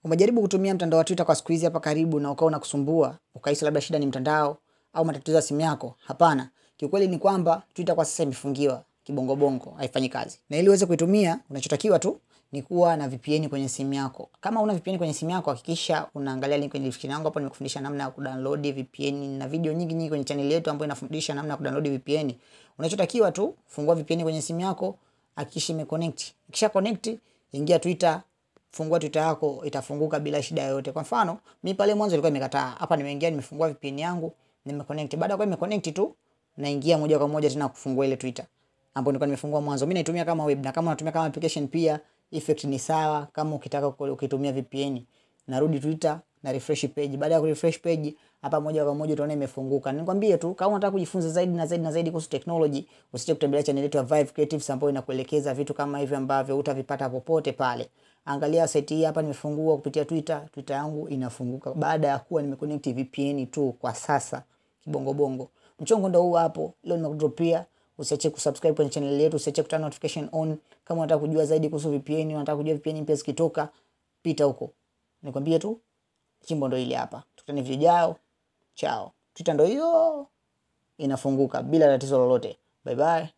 Umejaribu kutumia mtandao wa Twitter kwa siku hizi hapa karibu na ukaona kusumbua, ukahisi labda shida ni mtandao au matatizo ya simu yako? Hapana. Kiukweli ni kwamba Twitter kwa sasa imefungiwa kibongo bongo, haifanyi kazi. Na ili uweze kuitumia, unachotakiwa tu ni kuwa na VPN kwenye simu yako. Kama una VPN kwenye simu yako, hakikisha unaangalia link kwenye description yangu. Hapo nimekufundisha namna ya kudownload VPN na video nyingi kwenye channel yetu ambayo inafundisha namna ya kudownload VPN. Unachotakiwa tu fungua VPN kwenye simu yako, hakikisha imeconnect. Ikisha connect, ingia Twitter, fungua Twitter yako, itafunguka bila shida yoyote. Kwa mfano, mimi pale mwanzo ilikuwa imekataa. Hapa nimeingia, nimefungua VPN yangu, nimeconnect. Baada ya kuwa imeconnect tu, naingia moja kwa moja tena kufungua ile Twitter ambapo nilikuwa nimefungua mwanzo. Mimi naitumia kama web, na kama unatumia kama application pia effect ni sawa. Kama ukitaka ukitumia VPN, narudi Twitter na refresh page. Baada ya ku refresh page, hapa moja kwa moja utaona imefunguka. Nikwambie tu, kama unataka kujifunza zaidi kuhusu technology, usije kutembelea channel yetu ya Vive Creatives ambayo inakuelekeza vitu kama hivi ambavyo utavipata popote pale. Angalia site hii hapa nimefungua kupitia Twitter. Twitter yangu inafunguka baada ya kuwa nimeconnect VPN tu kwa sasa kibongo bongo. Mchongo ndio huu hapo. Leo nimekudropia. Usiache kusubscribe kwenye channel yetu, usiache kuturn notification on. Kama unataka kujua zaidi kuhusu VPN, unataka kujua VPN mpya zikitoka, pita huko. Nikwambie tu, chimbo ndio ile hapa. Tukutane video ijayo. Ciao. Twitter ndio hiyo inafunguka bila tatizo lolote. Bye bye.